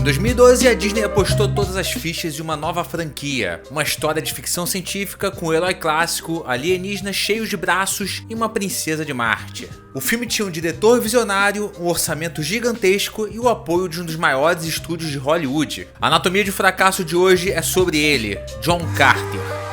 Em 2012, a Disney apostou todas as fichas em uma nova franquia, uma história de ficção científica com um herói clássico, alienígenas cheios de braços e uma princesa de Marte. O filme tinha um diretor visionário, um orçamento gigantesco e o apoio de um dos maiores estúdios de Hollywood. A anatomia de fracasso de hoje é sobre ele, John Carter.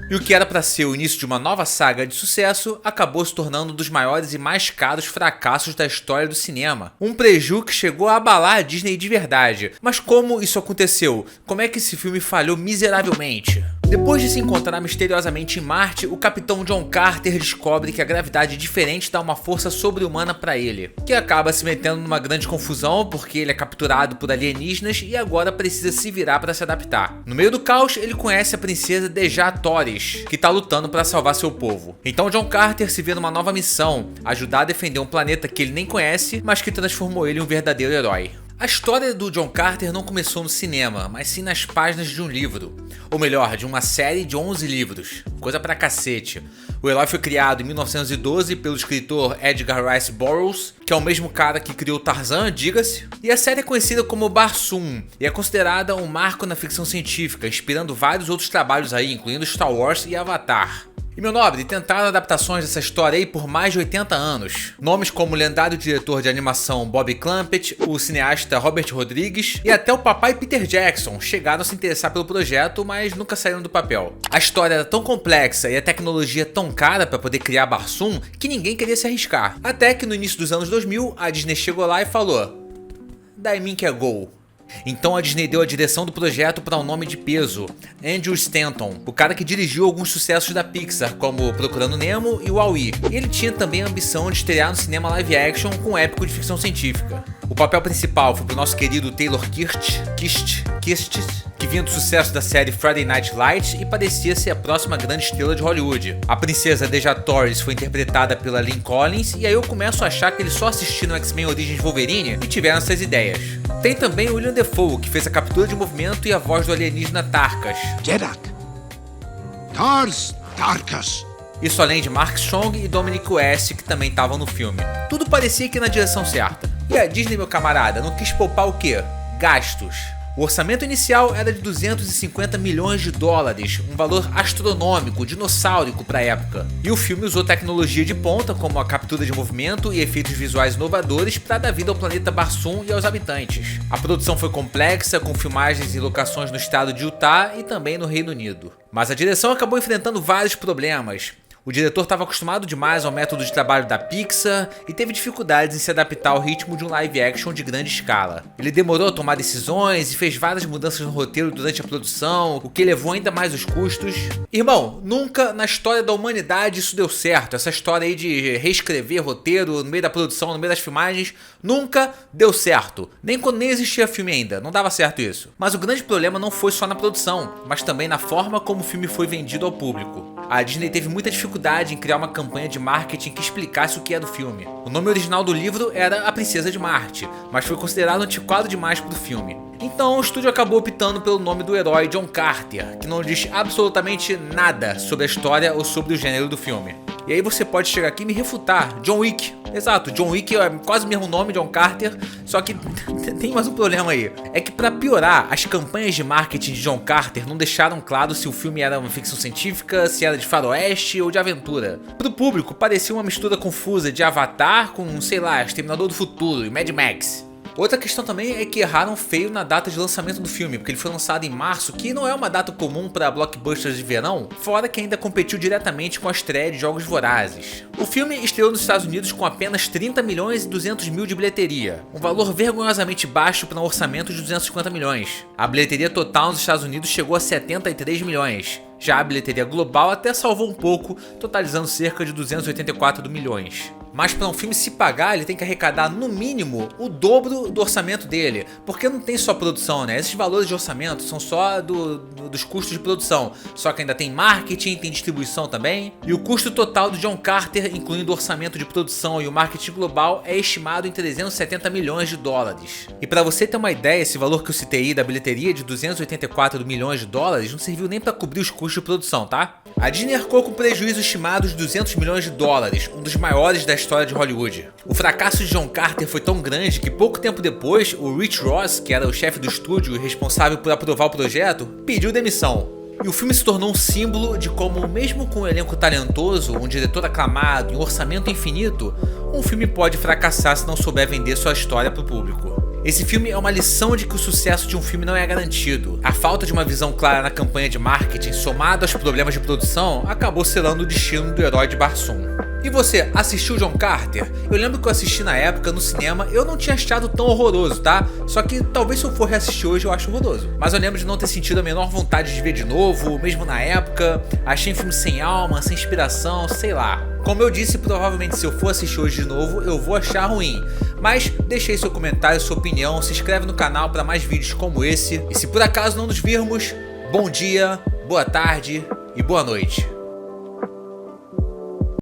E o que era para ser o início de uma nova saga de sucesso, acabou se tornando um dos maiores e mais caros fracassos da história do cinema. Um preju que chegou a abalar a Disney de verdade. Mas como isso aconteceu? Como é que esse filme falhou miseravelmente? Depois de se encontrar misteriosamente em Marte, o capitão John Carter descobre que a gravidade diferente dá uma força sobre-humana para ele, que acaba se metendo numa grande confusão porque ele é capturado por alienígenas e agora precisa se virar para se adaptar. No meio do caos, ele conhece a princesa Dejah Thoris, que tá lutando para salvar seu povo. Então John Carter se vê numa nova missão, ajudar a defender um planeta que ele nem conhece, mas que transformou ele em um verdadeiro herói. A história do John Carter não começou no cinema, mas sim nas páginas de um livro. Ou melhor, de uma série de 11 livros. Coisa pra cacete. O herói foi criado em 1912 pelo escritor Edgar Rice Burroughs, que é o mesmo cara que criou Tarzan, diga-se. E a série é conhecida como Barsoom, e é considerada um marco na ficção científica, inspirando vários outros trabalhos aí, incluindo Star Wars e Avatar. E meu nobre, tentaram adaptações dessa história aí por mais de 80 anos. Nomes como o lendário diretor de animação Bob Clampett, o cineasta Robert Rodrigues e até o papai Peter Jackson chegaram a se interessar pelo projeto, mas nunca saíram do papel. A história era tão complexa e a tecnologia tão cara para poder criar Barsoom que ninguém queria se arriscar. Até que no início dos anos 2000, a Disney chegou lá e falou: "Dai mim que é gol". Então a Disney deu a direção do projeto para um nome de peso, Andrew Stanton, o cara que dirigiu alguns sucessos da Pixar, como Procurando Nemo e Wall-E. E ele tinha também a ambição de estrear no cinema live action com um épico de ficção científica. O papel principal foi pro nosso querido Taylor Kitsch, que vinha do sucesso da série Friday Night Lights e parecia ser a próxima grande estrela de Hollywood. A princesa Dejah Thoris foi interpretada pela Lynn Collins, e aí eu começo a achar que eles só assistiram X-Men Origins Wolverine e tiveram essas ideias. Tem também o William Dafoe, que fez a captura de movimento e a voz do alienígena Tarkas. Jeddak. Tarkas. Isso além de Mark Strong e Dominic West, que também estavam no filme. Tudo parecia que ir na direção certa. E a Disney, meu camarada, não quis poupar o quê? Gastos. O orçamento inicial era de 250 milhões de dólares, um valor astronômico, dinossáurico para a época. E o filme usou tecnologia de ponta, como a captura de movimento e efeitos visuais inovadores para dar vida ao planeta Barsoom e aos habitantes. A produção foi complexa, com filmagens em locações no estado de Utah e também no Reino Unido. Mas a direção acabou enfrentando vários problemas. O diretor estava acostumado demais ao método de trabalho da Pixar e teve dificuldades em se adaptar ao ritmo de um live action de grande escala. Ele demorou a tomar decisões e fez várias mudanças no roteiro durante a produção, o que elevou ainda mais os custos. Irmão, nunca na história da humanidade isso deu certo. Essa história aí de reescrever roteiro no meio da produção, no meio das filmagens, nunca deu certo. Nem quando nem existia filme ainda, não dava certo isso. Mas o grande problema não foi só na produção, mas também na forma como o filme foi vendido ao público. A Disney teve muita dificuldade em criar uma campanha de marketing que explicasse o que era o filme. O nome original do livro era A Princesa de Marte, mas foi considerado antiquado demais para o filme. Então o estúdio acabou optando pelo nome do herói John Carter, que não diz absolutamente nada sobre a história ou sobre o gênero do filme. E aí você pode chegar aqui e me refutar. John Wick. Exato, John Wick é quase o mesmo nome, John Carter, só que tem mais um problema aí. É que pra piorar, as campanhas de marketing de John Carter não deixaram claro se o filme era uma ficção científica, se era de faroeste ou de aventura. Pro público, parecia uma mistura confusa de Avatar com, sei lá, Exterminador do Futuro e Mad Max. Outra questão também é que erraram feio na data de lançamento do filme, porque ele foi lançado em março, que não é uma data comum para blockbusters de verão, fora que ainda competiu diretamente com a estreia de Jogos Vorazes. O filme estreou nos Estados Unidos com apenas 30 milhões e 200 mil de bilheteria, um valor vergonhosamente baixo para um orçamento de 250 milhões. A bilheteria total nos Estados Unidos chegou a 73 milhões. Já a bilheteria global até salvou um pouco, totalizando cerca de 284 milhões. Mas para um filme se pagar, ele tem que arrecadar no mínimo o dobro do orçamento dele, porque não tem só produção, né? Esses valores de orçamento são só dos custos de produção, só que ainda tem marketing, tem distribuição também. E o custo total do John Carter, incluindo o orçamento de produção e o marketing global, é estimado em 370 milhões de dólares. E para você ter uma ideia, esse valor que eu citei aí da bilheteria de 284 milhões de dólares não serviu nem para cobrir os custos custo de produção, tá? A Disney arcou com prejuízo estimado de 200 milhões de dólares, um dos maiores da história de Hollywood. O fracasso de John Carter foi tão grande que pouco tempo depois, o Rich Ross, que era o chefe do estúdio e responsável por aprovar o projeto, pediu demissão. E o filme se tornou um símbolo de como, mesmo com um elenco talentoso, um diretor aclamado e um orçamento infinito, um filme pode fracassar se não souber vender sua história para o público. Esse filme é uma lição de que o sucesso de um filme não é garantido. A falta de uma visão clara na campanha de marketing, somado aos problemas de produção, acabou selando o destino do herói de Barsoom. E você, assistiu John Carter? Eu lembro que eu assisti na época no cinema, eu não tinha achado tão horroroso, tá? Só que talvez se eu for reassistir hoje eu acho horroroso. Mas eu lembro de não ter sentido a menor vontade de ver de novo, mesmo na época. Achei um filme sem alma, sem inspiração, sei lá. Como eu disse, provavelmente se eu for assistir hoje de novo, eu vou achar ruim. Mas deixe aí seu comentário, sua opinião, se inscreve no canal para mais vídeos como esse. E se por acaso não nos virmos, bom dia, boa tarde e boa noite.